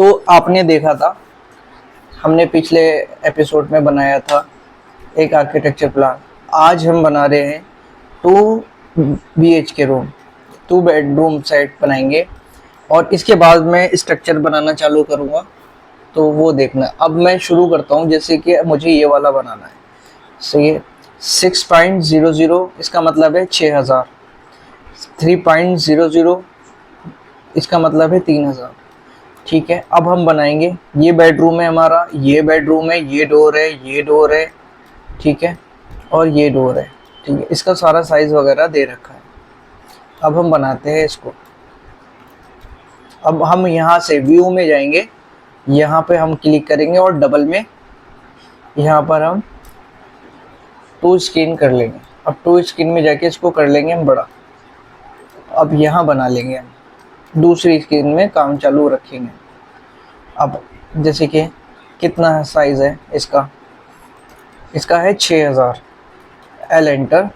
तो आपने देखा था, हमने पिछले एपिसोड में बनाया था एक आर्किटेक्चर प्लान। आज हम बना रहे हैं 2 BHK रूम, 2 बेडरूम सेट बनाएंगे और इसके बाद मैं स्ट्रक्चर बनाना चालू करूँगा, तो वो देखना। अब मैं शुरू करता हूँ, जैसे कि मुझे ये वाला बनाना है। सही है, 6.00 इसका मतलब है 6000, 3.00 इसका मतलब है 3000। ठीक है, अब हम बनाएंगे। ये बेडरूम है हमारा, ये बेडरूम है, ये डोर है, ये डोर है, ठीक है, और ये डोर है। ठीक है, इसका सारा साइज वगैरह दे रखा है। अब हम बनाते हैं इसको। अब हम यहाँ से व्यू में जाएंगे, यहाँ पे हम क्लिक करेंगे और डबल में यहाँ पर हम 2 स्क्रीन कर लेंगे। अब 2 स्क्रीन में जाके इसको कर लेंगे हम बड़ा। अब यहाँ बना लेंगे हम, दूसरी स्क्रीन में काम चालू रखेंगे। अब जैसे कि कितना साइज है इसका, इसका है 6000। एल एंटर,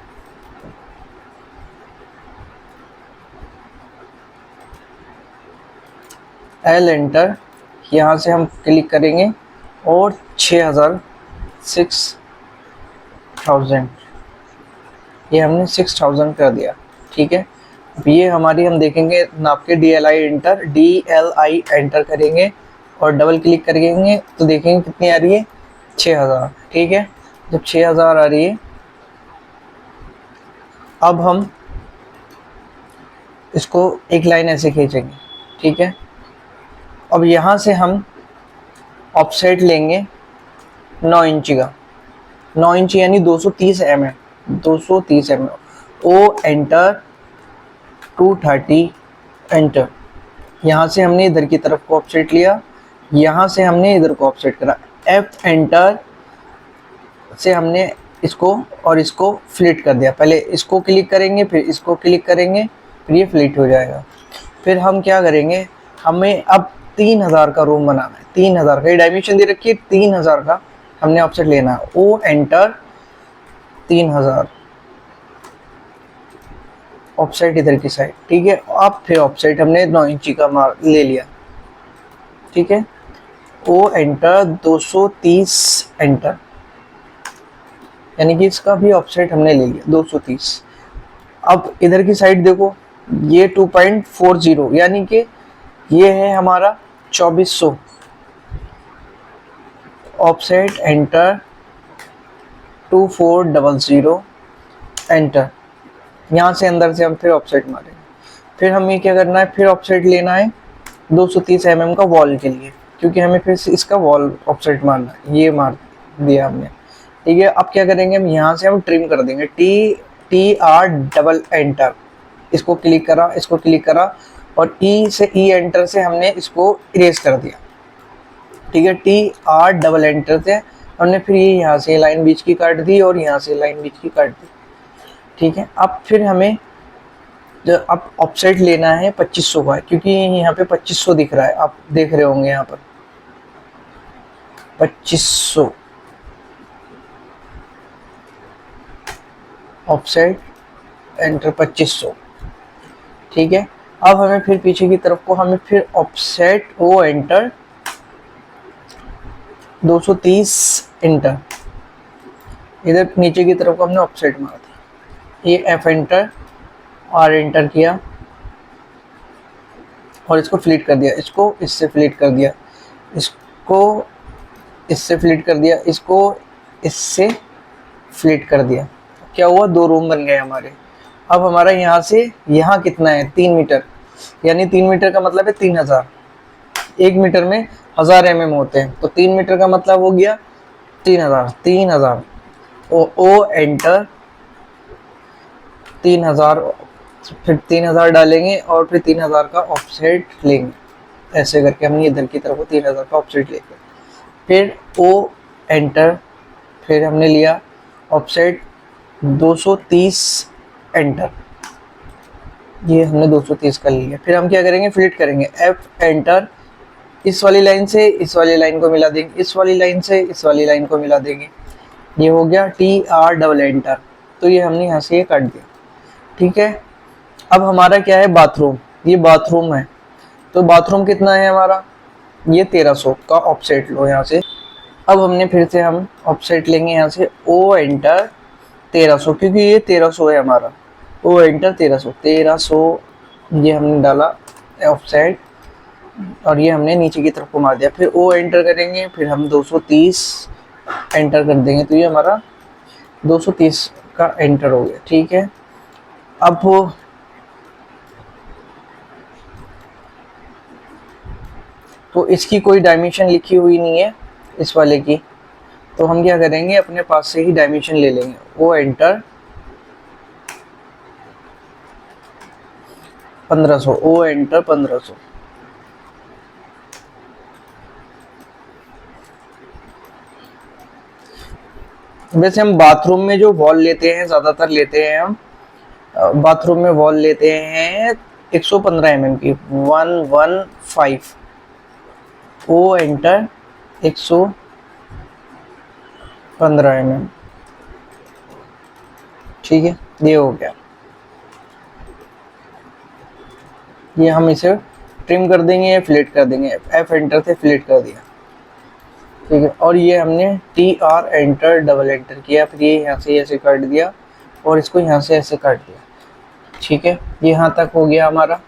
एल एंटर, यहाँ से हम क्लिक करेंगे और 6000, 6000, ये हमने 6000 कर दिया। ठीक है, अब ये हमारी हम देखेंगे नाप के DLI एंटर, DLI एंटर करेंगे और डबल क्लिक करेंगे तो देखेंगे कितनी आ रही है, 6000। ठीक है, जब 6000 आ रही है, अब हम इसको एक लाइन ऐसे खींचेंगे। ठीक है, अब यहाँ से हम ऑफसेट लेंगे 9 इंच का, 9 इंच यानी 230 mm, 230 mm। O enter, 230 enter. यहाँ से हमने इधर की तरफ को ऑफसेट लिया, यहाँ से हमने इधर को ऑफसेट करा। एफ एंटर से हमने इसको और इसको फ्लिट कर दिया। पहले इसको क्लिक करेंगे, फिर इसको क्लिक करेंगे, फिर ये फ्लिट हो जाएगा। फिर हम क्या करेंगे, हमें अब 3000 का रूम बनाना है। 3000 का, ये डायमेंशन दे रखी है 3000 का, हमने ऑफसेट लेना है। ओ एंटर, 3000 ऑफसेट इधर की साइड। ठीक है, अब फिर ऑफसेट हमने 9 इंची का मार ले लिया। ठीक है, ओ एंटर, 230 एंटर, यानी कि इसका भी ऑफसेट हमने ले लिया 230। अब इधर की साइड देखो, ये 2.40 यानी कि ये है हमारा 2400। Offset enter, 2400 enter. यहाँ से अंदर से हम फिर ऑफसेट मारेंगे। फिर हमें क्या करना है, फिर ऑफसेट लेना है 230 mm का वॉल के लिए, क्योंकि हमें फिर से इसका वॉल ऑफसेट मारना है। ये मार दिया हमने। ठीक है, अब क्या करेंगे, हम यहाँ से हम ट्रिम कर देंगे। TR डबल एंटर, इसको क्लिक करा, इसको क्लिक करा और E से E एंटर से हमने इसको इरेज कर दिया। ठीक है, TR डबल एंटर से हमने फिर ये यहाँ से लाइन बीच की काट दी और यहाँ से लाइन बीच की काट दी। ठीक है, अब फिर हमें जो अब ऑफसेट लेना है 2500 का, क्योंकि यहाँ पे 2500 दिख रहा है, आप देख रहे होंगे यहाँ पर 2500 ऑफसेट एंटर 2500। ठीक है, अब हमें फिर पीछे की तरफ को हमें फिर ऑफसेट ओ एंटर, 230 एंटर, इधर नीचे की तरफ को हमने ऑफसेट मारा था। ये एफ एंटर, आर एंटर किया और इसको फ्लिट कर दिया, इसको इससे फ्लिट कर दिया, इसको इससे फ्लिट कर दिया, इसको इससे फ्लिट कर दिया। क्या हुआ, 2 रूम बन गए हमारे। अब हमारा यहाँ से यहाँ कितना है, 3 मीटर, यानी 3 मीटर का मतलब है 3000। 1 मीटर में 1000 mm होते हैं, तो 3 मीटर का मतलब हो गया 3000। 3000 ओ एंटर, 3000, फिर 3000 डालेंगे और फिर 3000 का ऑफसेट लेंगे। ऐसे करके हमने इधर की तरफ 3000 का ऑफसेट लेंगे। फिर ओ एंटर, फिर हमने लिया ऑफसेट 230 एंटर, ये हमने 230 कर लिया। फिर हम क्या करेंगे, फ्लिट करेंगे। एफ एंटर, इस वाली लाइन से इस वाली लाइन को मिला देंगे, इस वाली लाइन से इस वाली लाइन को मिला देंगे। ये हो गया TR डबल एंटर, तो ये हमने यहाँ से ये काट दिया। ठीक है, अब हमारा क्या है, बाथरूम। ये बाथरूम है, तो बाथरूम कितना है हमारा, ये 1300 का ऑफसेट लो यहाँ से। अब हमने फिर से हम ऑफसेट लेंगे यहाँ से ओ एंटर 1300, क्योंकि ये 1300 है हमारा। ओ एंटर 1300 ये हमने डाला ऑफसेट, और ये हमने नीचे की तरफ घुमा दिया। फिर ओ एंटर करेंगे, फिर हम 230 एंटर कर देंगे, तो ये हमारा 230 का एंटर हो गया। ठीक है, अब वो तो इसकी कोई डायमेंशन लिखी हुई नहीं है इस वाले की, तो हम क्या करेंगे अपने पास से ही डायमेंशन ले लेंगे। वो एंटर 1500, ओ एंटर 1500। वैसे हम बाथरूम में जो वॉल लेते हैं, ज़्यादातर लेते हैं हम बाथरूम में वॉल लेते हैं 115 mm की, 115। O enter 115 mm। ठीक है, ये हो गया। ये हम इसे ट्रिम कर देंगे या फ्लेट कर देंगे, एफ एंटर से फ्लेट कर दिया। ठीक है, और ये हमने T R enter double enter किया, फिर ये यहाँ से ऐसे काट दिया और इसको यहाँ से ऐसे काट दिया। ठीक है, ये यहाँ तक हो गया हमारा।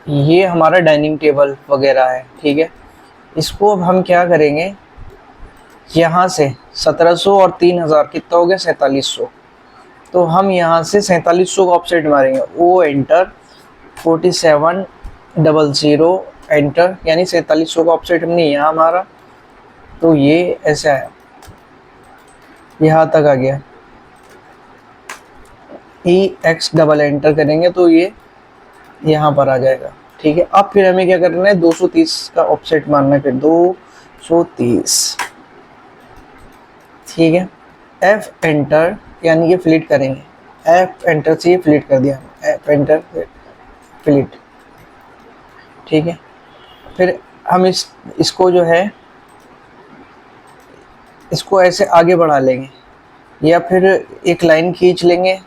ये हमारा डाइनिंग टेबल वगैरह है। ठीक है, इसको अब हम क्या करेंगे, यहाँ से 1700 और 3000 कितना हो गया 4700, तो हम यहाँ से 4700 का ऑफसेट मारेंगे। ओ एंटर 4700 एंटर, यानी 4700 का ऑफसेट हमने यहाँ मारा, तो ये ऐसा है, यहाँ तक आ गया। ई एक्स डबल एंटर करेंगे तो ये यहाँ पर आ जाएगा। ठीक है, अब फिर हमें क्या करना है, 230 का ऑफसेट मारना है, फिर 230। ठीक है, एफ एंटर यानी कि फ्लिट करेंगे, एफ एंटर से फ्लिट कर दिया, एफ एंटर फ्लिट। ठीक है, फिर हम इसको जो है इसको ऐसे आगे बढ़ा लेंगे, या फिर एक लाइन खींच लेंगे,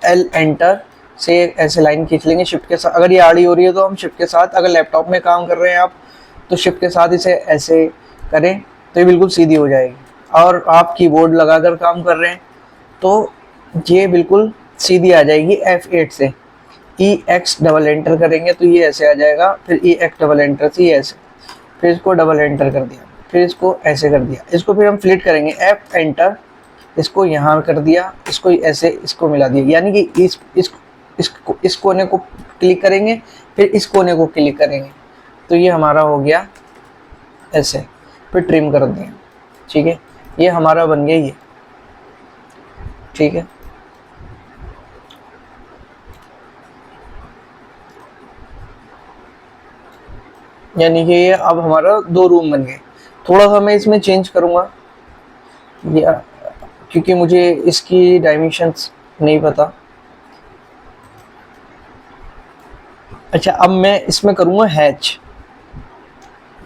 एल एंटर से ऐसे लाइन खींच लेंगे शिफ्ट के साथ। अगर ये आड़ी हो रही है तो हम शिफ्ट के साथ, अगर लैपटॉप में काम कर रहे हैं आप तो शिफ्ट के साथ इसे ऐसे करें तो ये बिल्कुल सीधी हो जाएगी। और आप कीबोर्ड लगाकर काम कर रहे हैं तो ये बिल्कुल सीधी आ जाएगी F8 से। ई एक्स डबल एंटर करेंगे तो ये ऐसे आ जाएगा, फिर ई एक्स डबल एंटर से ये ऐसे, फिर इसको डबल एंटर कर दिया, फिर इसको ऐसे कर दिया। इसको फिर हम फ्लिट करेंगे, एफ एंटर, इसको यहाँ कर दिया, इसको ऐसे इसको मिला दिया, यानी कि इस कोने को क्लिक करेंगे, फिर इस कोने को क्लिक करेंगे, तो ये हमारा हो गया ऐसे, फिर ट्रिम कर दिया। ठीक है, ये हमारा बन गया ये। ठीक है, यानी कि ये अब हमारा 2 रूम बन गए। थोड़ा सा मैं इसमें चेंज करूँगा या, क्योंकि मुझे इसकी डायमेंशंस नहीं पता। अच्छा, अब मैं इसमें करूँगा हैच,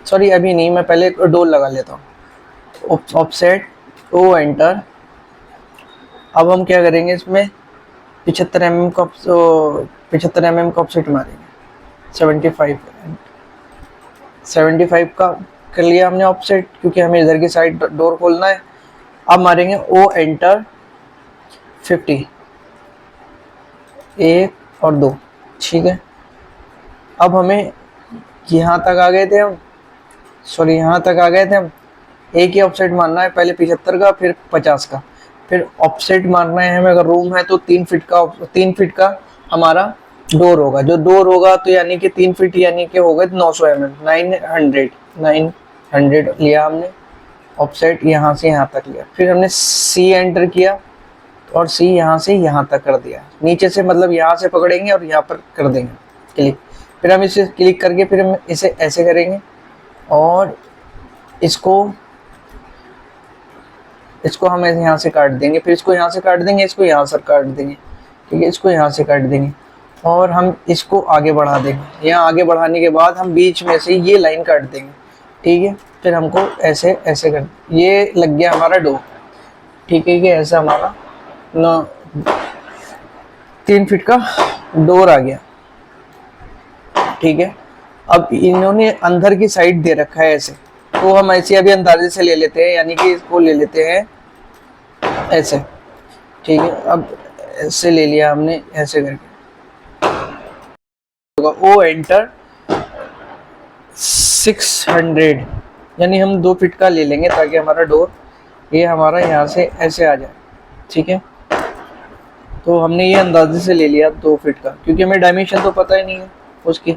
सॉरी अभी नहीं, मैं पहले डोर लगा लेता हूँ। ऑफसेट ओ एंटर, अब हम क्या करेंगे इसमें 75 mm का 75 mm का ऑफसेट मारेंगे, 75 का कर लिया हमने ऑफसेट, क्योंकि हमें इधर की साइड डोर खोलना है। अब मारेंगे ओ एंटर 50, 1 और 2। ठीक है, अब हमें यहाँ तक आ गए थे हम, सॉरी यहाँ तक आ गए थे हम। एक ही ऑफसेट मारना है, पहले 75 का फिर 50 का, फिर ऑफसेट मारना है हमें। अगर रूम है तो 3 फीट का हमारा डोर होगा। जो डोर होगा तो यानी कि 3 फीट यानी कि होगा 900 mm, 900 लिया हमने ऑफसेट, यहाँ से यहाँ तक लिया। फिर हमने सी एंटर किया और सी यहाँ से यहाँ तक कर दिया, नीचे से मतलब यहाँ से पकड़ेंगे और यहाँ पर कर देंगे क्लिक। फिर हम इसे क्लिक करके फिर हम इसे ऐसे करेंगे और इसको हम यहाँ से काट देंगे, फिर इसको यहाँ से काट देंगे, इसको यहाँ से काट देंगे। ठीक है, इसको यहाँ से काट देंगे और हम इसको आगे बढ़ा देंगे। यहाँ आगे बढ़ाने के बाद हम बीच में से ये लाइन काट देंगे। ठीक है, फिर हमको ऐसे ऐसे कर, ये लग गया हमारा डोर। ठीक है, कि ऐसा हमारा 3 फीट का डोर आ गया। ठीक है, अब इन्होंने अंदर की साइड दे रखा है ऐसे, तो हम ऐसे अभी अंदाजे से ले लेते हैं, यानी कि इसको ले लेते हैं ऐसे, ठीक है। अब ऐसे ले लिया हमने, ऐसे करके ओ एंटर 600, यानी हम 2 फीट का ले लेंगे ताकि हमारा डोर ये हमारा यहाँ से ऐसे आ जाए, ठीक है। तो हमने ये अंदाजे से ले लिया 2 फीट का, क्योंकि हमें डायमेंशन तो पता ही नहीं है उसकी,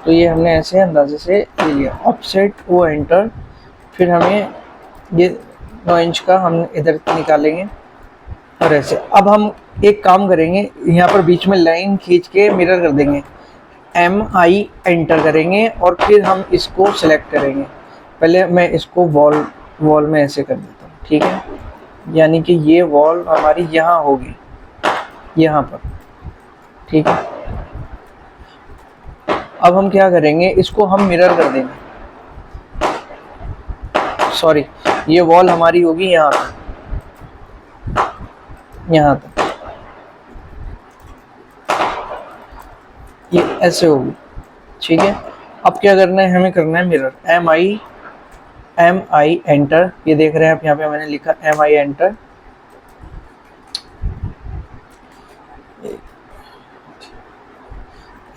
तो ये हमने ऐसे अंदाजे से ले लिया। ऑफसेट वो एंटर, फिर हमें ये 9 इंच का हम इधर निकालेंगे और ऐसे। अब हम एक काम करेंगे, यहाँ पर बीच में लाइन खींच के मिरर कर देंगे, MI एंटर करेंगे और फिर हम इसको सिलेक्ट करेंगे। पहले मैं इसको वॉल में ऐसे कर देता हूँ, ठीक है। यानी कि ये वॉल हमारी यहाँ होगी, यहाँ पर, ठीक है। अब हम क्या करेंगे, इसको हम मिरर कर देंगे, सॉरी, ये वॉल हमारी होगी यहाँ पर, यहाँ तक, ये ऐसे होगी, ठीक है। अब क्या करना है, हमें करना है मिरर, MI एंटर, ये देख रहे हैं आप, यहाँ पे मैंने लिखा MI एंटर,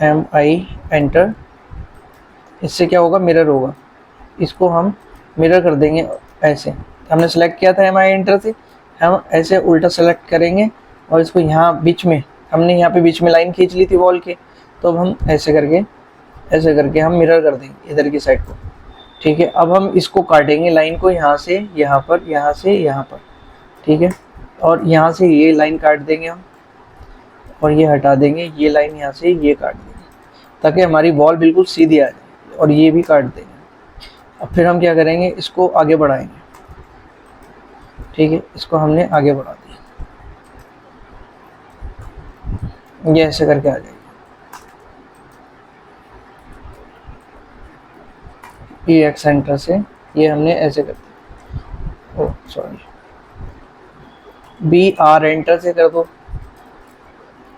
MI एंटर। इससे क्या होगा, मिरर होगा, इसको हम मिरर कर देंगे ऐसे। हमने सेलेक्ट किया था MI एंटर से, हम ऐसे उल्टा सेलेक्ट करेंगे और इसको यहाँ बीच में, हमने यहाँ पे बीच में लाइन खींच ली थी वॉल के, तो अब हम ऐसे करके हम मिरर कर देंगे इधर की साइड को, ठीक है। अब हम इसको काटेंगे लाइन को, यहाँ से यहाँ पर, यहाँ से यहाँ पर, ठीक है। और यहाँ से ये लाइन काट देंगे हम, और ये हटा देंगे, ये लाइन यहाँ से ये काट देंगे ताकि हमारी वॉल बिल्कुल सीधी आ जाए, और ये भी काट देंगे। अब फिर हम क्या करेंगे, इसको आगे बढ़ाएंगे, ठीक है। इसको हमने आगे बढ़ा दिया, ये ऐसे करके आ जाएगी। PX सेंटर से ये हमने ऐसे कर दिया, ओ सॉरी, BR एंटर से कर दो,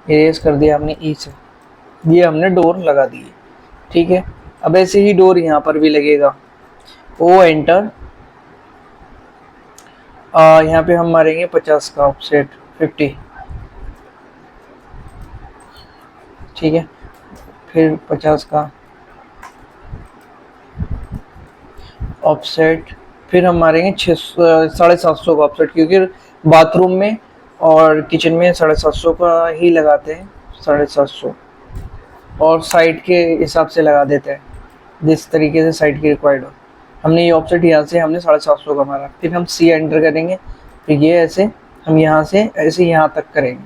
इरेज कर दिया हमने E से, ये हमने डोर लगा दी, ठीक है। अब ऐसे ही डोर यहाँ पर भी लगेगा, O एंटर, यहाँ पे हम मारेंगे 50 का ऑफसेट, 50, ठीक है। फिर 50 का ऑफसेट, फिर हम मारेंगे 750 का ऑफसेट, क्योंकि बाथरूम में और किचन में 750 का ही लगाते हैं, 750, और साइड के हिसाब से लगा देते हैं जिस तरीके से साइड की रिक्वायर्ड हो। हमने ये ऑफसेट यहाँ से हमने 750 का मारा, फिर हम C एंटर करेंगे, फिर ये ऐसे हम यहाँ से ऐसे यहाँ तक करेंगे,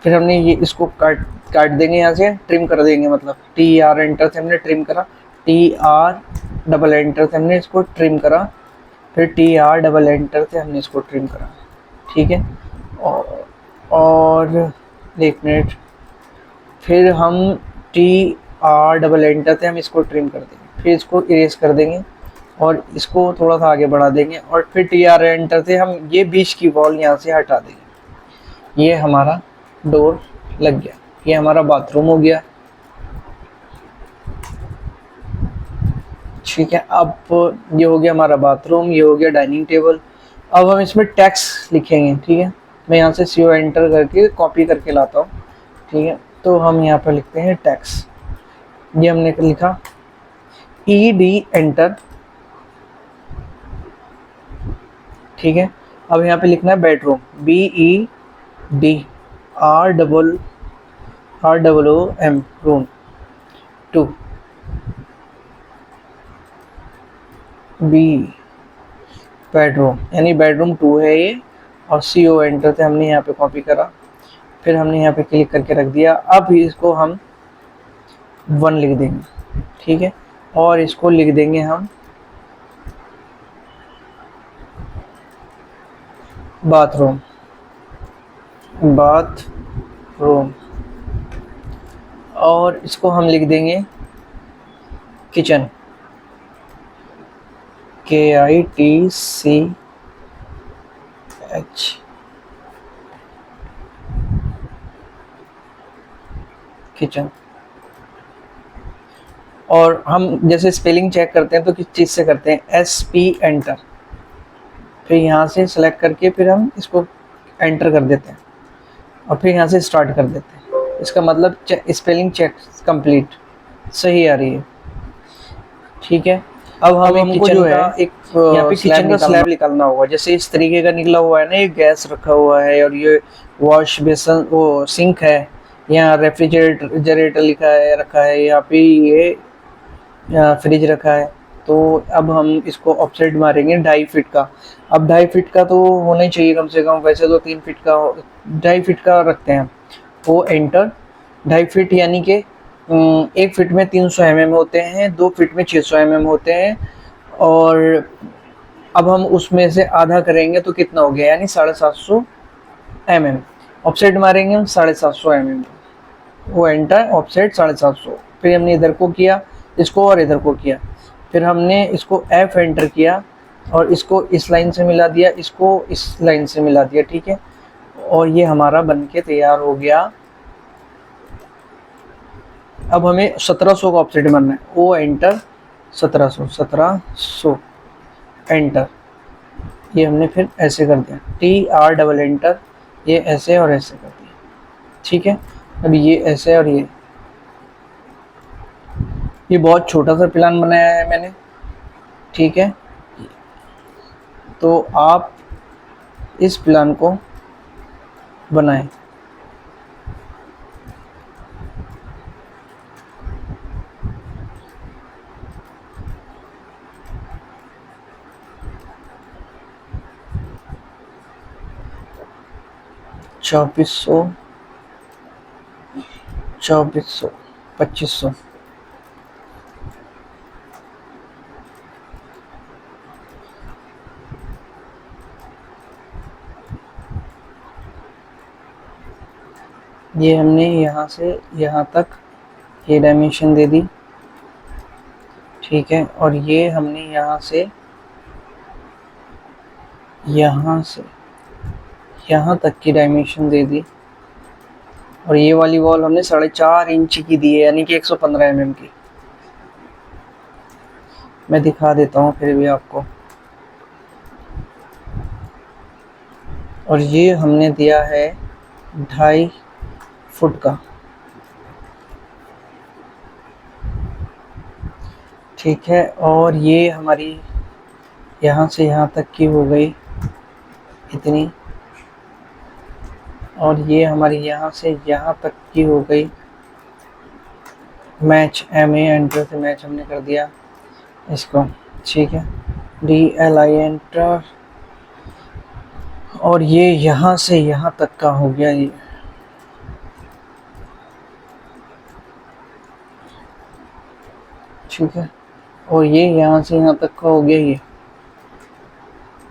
फिर हमने ये इसको काट देंगे, यहाँ से ट्रिम कर देंगे, मतलब TR एंटर से हमने ट्रिम करा, TR डबल एंटर से हमने इसको ट्रिम करा, फिर TR डबल एंटर से हमने इसको ट्रिम करा, ठीक है। और 1 मिनट, फिर हम TR डबल एंटर से हम इसको ट्रिम कर देंगे, फिर इसको इरेज कर देंगे और इसको थोड़ा सा आगे बढ़ा देंगे, और फिर TR एंटर से हम ये बीच की वॉल यहाँ से हटा देंगे। ये हमारा डोर लग गया, ये हमारा बाथरूम हो गया, ठीक है। अब ये हो गया हमारा बाथरूम, ये हो गया डाइनिंग टेबल। अब हम इसमें टैक्स लिखेंगे, ठीक है। मैं यहाँ से CO एंटर करके कॉपी करके लाता हूँ, ठीक है। तो हम यहाँ पर लिखते हैं टैक्स, ये हमने लिखा, ED एंटर, ठीक है। अब यहाँ पे लिखना है bedroom, BEDROOM, room 2, B bedroom, यानी बेडरूम 2 है ये, और CO एंटर से हमने यहाँ पे कॉपी करा, फिर हमने यहाँ पे क्लिक करके रख दिया। अब इसको हम 1 लिख देंगे, ठीक है, और इसको लिख देंगे हम बाथरूम, और इसको हम लिख देंगे किचन, KITCH, किचन। और हम जैसे स्पेलिंग चेक करते हैं तो किस चीज़ से करते हैं, SP एंटर, फिर यहाँ से सेलेक्ट करके फिर हम इसको एंटर कर देते हैं और फिर यहाँ से स्टार्ट कर देते हैं। इसका मतलब स्पेलिंग चेक कंप्लीट सही आ रही है। ठीक है, अब हमको जो है एक यहाँ पे किचन का स्लैब निकालना होगा। जैसे इस तरीके का निकला हुआ है ना, ये गैस रखा हुआ है और ये वॉश बेसन वो सिंक है, यहाँ रेफ्रिजरेटर लिखा है रखा है, यहाँ पे ये फ्रिज रखा है। तो अब हम इसको ऑफसेट मारेंगे 2.5 फीट का। अब 2.5 फीट का तो होना ही चाहिए कम से कम, वैसे तो 3 फीट का 2.5 फीट का रखते हैं। वो एंटर 2.5 फीट यानी कि 1 फीट में 300 mm होते हैं, 2 फीट में 600 mm होते हैं। और अब हम उसमें से आधा करेंगे तो कितना हो गया, यानी 750 mm। ऑफसेट मारेंगे हम 750 mm, वो एंटर ऑफसेट 750। फिर हमने इधर को किया इसको और इधर को किया, फिर हमने इसको F एंटर किया और इसको इस लाइन से मिला दिया, इसको इस लाइन से मिला दिया। ठीक है, और ये हमारा बनके तैयार हो गया। अब हमें 1700 का ऑफसेट बनना है, ओ एंटर 1700 एंटर, ये हमने फिर ऐसे कर दिया, TR डबल एंटर, ये ऐसे और ऐसे कर दिया। ठीक है, अब ये ऐसे और ये बहुत छोटा सा प्लान बनाया है मैंने। ठीक है, तो आप इस प्लान को बनाएं। चौबीस सौ 2500। ये हमने यहाँ से यहाँ तक ये डायमेंशन दे दी। ठीक है, और ये हमने यहाँ से यहाँ तक की डायमेंशन दे दी। और ये वाली वॉल हमने 4.5 इंच की दी है, यानी कि 115 mm की। मैं दिखा देता हूँ फिर भी आपको। और ये हमने दिया है 2.5 फुट का। ठीक है, और ये हमारी यहाँ से यहाँ तक की हो गई इतनी, और ये हमारी यहाँ से यहाँ तक की हो गई मैच, MA एंटर से मैच हमने कर दिया इसको। ठीक है, DLI एंटर, और ये यहाँ से यहाँ तक का हो गया ये। ठीक है, और ये यहाँ से यहाँ तक का हो गया ये।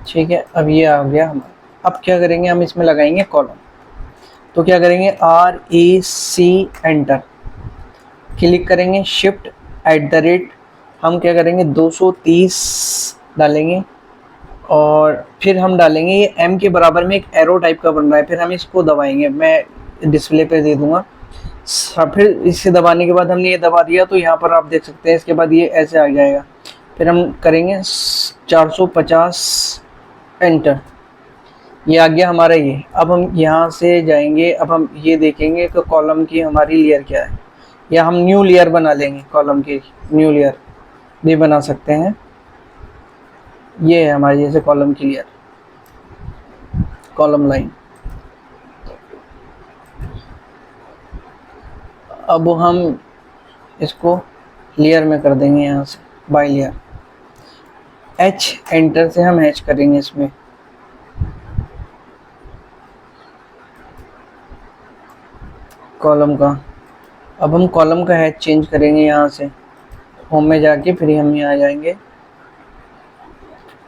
ठीक है, अब ये आ गया हमारा। अब क्या करेंगे, हम इसमें लगाएंगे कॉलम। तो क्या करेंगे, REC एंटर, क्लिक करेंगे, Shift@, हम क्या करेंगे 230 डालेंगे। और फिर हम डालेंगे ये M के बराबर में एक एरो टाइप का बन रहा है, फिर हम इसको दबाएंगे, मैं डिस्प्ले पे दे दूंगा। फिर इसे दबाने के बाद हमने ये दबा दिया तो यहाँ पर आप देख सकते हैं, इसके बाद ये ऐसे आ जाएगा। फिर हम करेंगे 450 एंटर, ये आ गया हमारा ये। अब हम यहाँ से जाएंगे, अब हम ये देखेंगे कि कॉलम की हमारी लेयर क्या है, या हम न्यू लेयर बना लेंगे, कॉलम की न्यू लेयर भी बना सकते हैं। ये है हमारी जैसे कॉलम की लेयर, कॉलम लाइन। अब हम इसको लेयर में कर देंगे, यहाँ से बाय लेयर, H एंटर से हम हैच करेंगे इसमें। कॉलम का, अब हम कॉलम का हैच चेंज करेंगे, यहाँ से होम में जाके फिर हम यहाँ आ जाएंगे,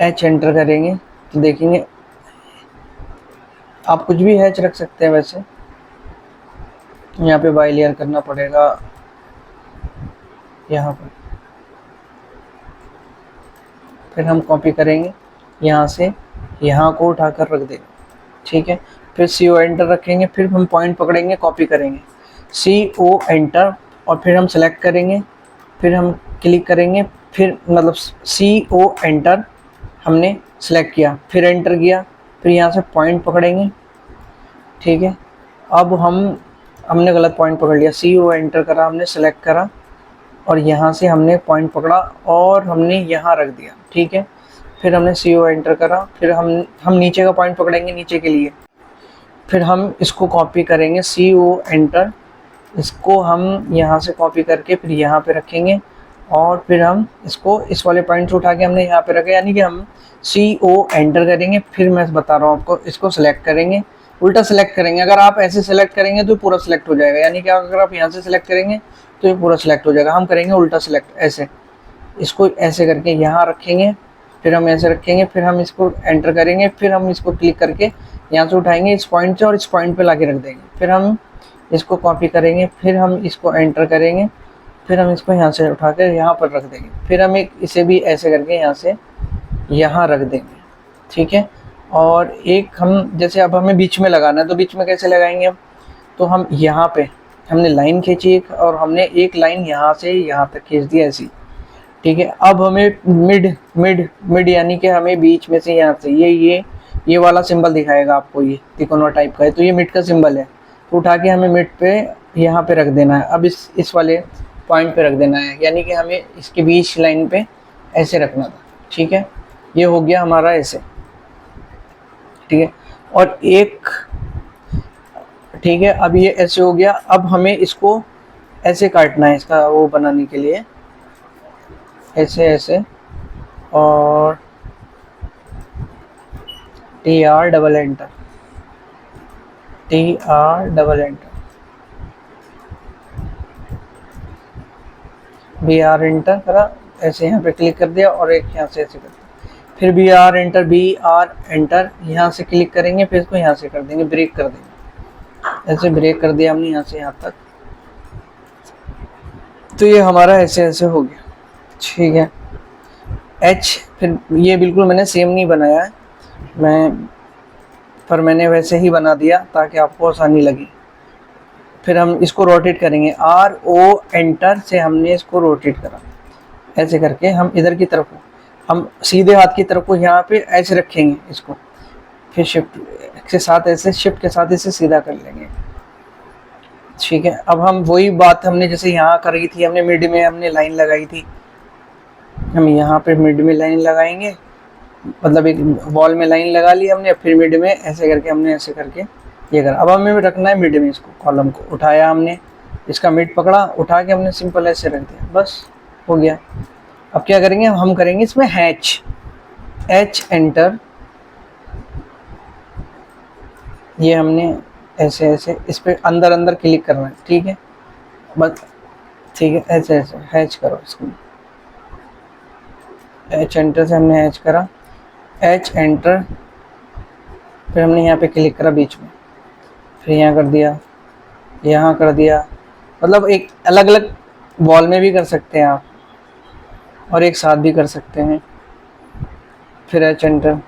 H एंटर करेंगे तो देखेंगे आप कुछ भी हैच रख सकते हैं। वैसे यहाँ पे बाय लेयर करना पड़ेगा, यहाँ पर फिर हम कॉपी करेंगे, यहाँ से यहाँ को उठाकर रख देंगे। ठीक है, फिर CO एंटर रखेंगे, फिर हम पॉइंट पकड़ेंगे, कॉपी करेंगे, CO एंटर, और फिर हम सेलेक्ट करेंगे फिर हम क्लिक करेंगे, फिर मतलब CO एंटर हमने सेलेक्ट किया, फिर एंटर किया, फिर यहाँ से पॉइंट पकड़ेंगे, ठीक है। अब हमने गलत पॉइंट पकड़ लिया, CO एंटर करा, हमने सेलेक्ट करा और यहाँ से हमने पॉइंट पकड़ा और हमने यहाँ रख दिया, ठीक है। फिर हमने CO एंटर करा, फिर हम नीचे का पॉइंट पकड़ेंगे नीचे के लिए, फिर हम इसको कॉपी करेंगे, CO एंटर, इसको हम यहाँ से कॉपी करके फिर यहाँ पे रखेंगे और फिर हम इसको इस वाले पॉइंट से उठा के हमने यहाँ पे रखे, यानी कि हम CO एंटर करेंगे, फिर मैं बता रहा हूँ आपको, इसको सेलेक्ट करेंगे, उल्टा सेलेक्ट करेंगे। अगर आप ऐसे सेलेक्ट करेंगे तो पूरा सेलेक्ट हो जाएगा, यानी कि अगर आप यहाँ से सेलेक्ट करेंगे तो ये पूरा सेलेक्ट हो जाएगा। हम करेंगे उल्टा सेलेक्ट, ऐसे इसको ऐसे करके यहाँ रखेंगे, फिर हम ऐसे रखेंगे, फिर हम इसको एंटर करेंगे, फिर हम इसको क्लिक करके यहाँ से उठाएंगे इस पॉइंट से और इस पॉइंट पे लाके रख देंगे, फिर हम इसको कॉपी करेंगे, फिर हम इसको एंटर करेंगे, फिर हम इसको यहाँ से उठा कर यहाँ पर रख देंगे, फिर हम इसे भी ऐसे करके यहाँ से यहाँ रख देंगे, ठीक है। और एक हम जैसे अब हमें बीच में लगाना है, तो बीच में कैसे लगाएंगे हम, तो हम यहाँ पे हमने लाइन खींची एक और हमने एक लाइन यहाँ से यहाँ तक खींच दी ऐसी, ठीक है। अब हमें मिड मिड मिड यानी कि हमें बीच में से यहाँ से ये वाला सिंबल दिखाएगा आपको, ये तिकोना टाइप का है, तो ये मिड का सिंबल है, तो उठा के हमें मिड पे यहाँ पे रख देना है। अब इस वाले पॉइंट पे रख देना है, यानी कि हमें इसके बीच लाइन पे ऐसे रखना था, ठीक है। ये हो गया हमारा ऐसे, ठीक है। और एक, ठीक है, अब ये ऐसे हो गया। अब हमें इसको ऐसे काटना है, इसका वो बनाने के लिए ऐसे ऐसे, और TR double enter, TR double enter, BR enter करा, ऐसे यहाँ पे क्लिक कर दिया और एक यहाँ से ऐसे कर दिया, फिर BR एंटर, BR एंटर, यहाँ से क्लिक करेंगे, फिर इसको यहाँ से कर देंगे, ब्रेक कर देंगे, ऐसे ब्रेक कर दिया हमने यहाँ से यहाँ तक। तो ये हमारा ऐसे ऐसे हो गया, ठीक है। H, फिर ये बिल्कुल मैंने सेम नहीं बनाया है पर मैंने वैसे ही बना दिया ताकि आपको आसानी लगे। फिर हम इसको रोटेट करेंगे, RO एंटर से हमने इसको रोटेट करा, ऐसे करके हम इधर की तरफ, हम सीधे हाथ की तरफ को यहाँ पे ऐसे रखेंगे इसको, फिर शिफ्ट के साथ ऐसे, शिफ्ट के साथ इसे सीधा कर लेंगे, ठीक है। अब हम वही बात हमने जैसे यहाँ करी थी, हमने मिड में हमने लाइन लगाई थी, हम यहाँ पे मिड में लाइन लगाएंगे, मतलब एक वॉल में लाइन लगा ली हमने, फिर मिड में ऐसे करके हमने ऐसे करके ये करा। अब हमें रखना है मिड में, इसको कॉलम को उठाया हमने, इसका मिड पकड़ा, उठा के हमने सिंपल ऐसे रख दिया, बस हो गया। अब क्या करेंगे, हम करेंगे इसमें H एंटर, ये हमने ऐसे ऐसे इस पे अंदर अंदर क्लिक करना है, ठीक है, बस, ठीक है। ऐसे ऐसे हैच करो इसको, H एंटर से हमने हैच करा, H एंटर, फिर हमने यहाँ पे क्लिक करा बीच में, फिर यहाँ कर दिया, यहाँ कर दिया, मतलब एक अलग अलग वॉल में भी कर सकते हैं आप और एक साथ भी कर सकते हैं। फिर H एंटर,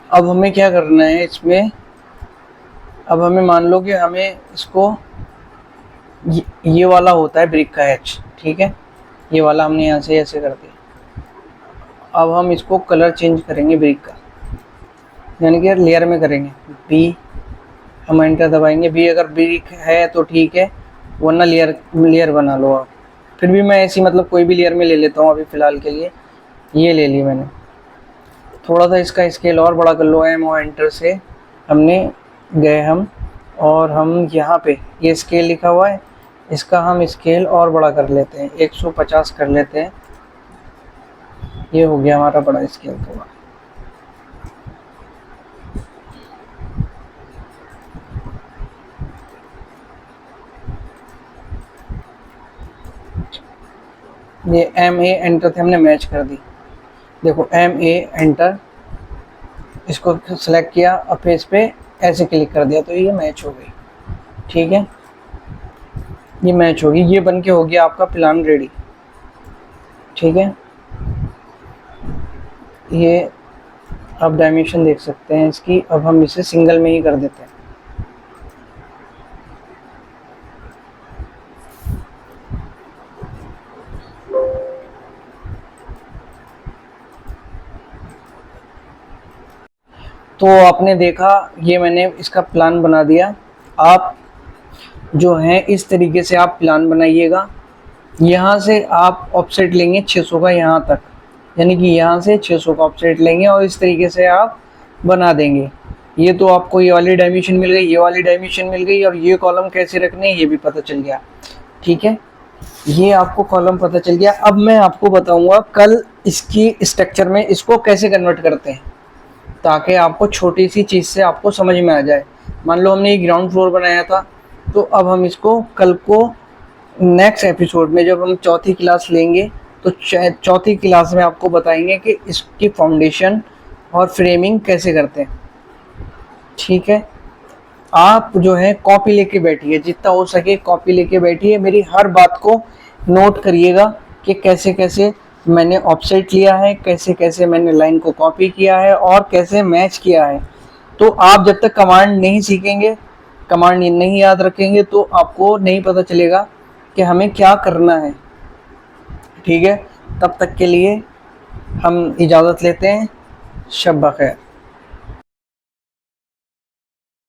अब हमें क्या करना है इसमें, अब हमें मान लो कि हमें इसको ये वाला होता है ब्रिक का H, ठीक है, ये वाला हमने यहाँ से ऐसे कर दिया। अब हम इसको कलर चेंज करेंगे ब्रिक का, यानी कि लेयर में करेंगे, B, हम एंटर दबाएंगे, B अगर ब्रिक है तो ठीक है, वरना लेयर बना लो आप। फिर भी मैं ऐसी मतलब कोई भी लेयर में ले लेता हूँ अभी फ़िलहाल के लिए, ये ले ली मैंने। थोड़ा सा इसका स्केल और बड़ा कर लो, MO एंटर से हमने गए हम, और हम यहाँ पे ये स्केल लिखा हुआ है, इसका हम स्केल और बड़ा कर लेते हैं, 150 कर लेते हैं, ये हो गया हमारा बड़ा स्केल थोड़ा। ये MA एंटर से हमने मैच कर दी, देखो MA एंटर, इसको सेलेक्ट किया और फिर इस पर ऐसे क्लिक कर दिया तो ये मैच हो गई। ठीक है, ये मैच होगी, ये बन के हो गया आपका प्लान रेडी। ठीक है, ये आप डायमेंशन देख सकते हैं इसकी। अब हम इसे सिंगल में ही कर देते हैं। तो आपने देखा, ये मैंने इसका प्लान बना दिया। आप जो है इस तरीके से आप प्लान बनाइएगा। यहाँ से आप ऑफसेट लेंगे 600 का यहाँ तक, यानी कि यहाँ से 600 का ऑफसेट लेंगे और इस तरीके से आप बना देंगे। ये तो आपको ये वाली डायमेंशन मिल गई, ये वाली डायमेंशन मिल गई, और ये कॉलम कैसे रखने ये भी पता चल गया। ठीक है, ये आपको कॉलम पता चल गया। अब मैं आपको बताऊंगा कल इसकी स्ट्रक्चर में इसको कैसे कन्वर्ट करते हैं, ताकि आपको छोटी सी चीज़ से आपको समझ में आ जाए। मान लो हमने ये ग्राउंड फ्लोर बनाया था, तो अब हम इसको कल को नेक्स्ट एपिसोड में जब हम चौथी क्लास लेंगे तो चौथी क्लास में आपको बताएंगे कि इसकी फाउंडेशन और फ्रेमिंग कैसे करते हैं। ठीक है, आप जो है कॉपी लेके बैठिए, जितना हो सके कॉपी लेके बैठिए, मेरी हर बात को नोट करिएगा कि कैसे कैसे मैंने ऑफसेट लिया है, कैसे कैसे मैंने लाइन को कॉपी किया है और कैसे मैच किया है। तो आप जब तक कमांड नहीं सीखेंगे, कमांड नहीं याद रखेंगे, तो आपको नहीं पता चलेगा कि हमें क्या करना है। ठीक है, तब तक के लिए हम इजाज़त लेते हैं। शब बखैर।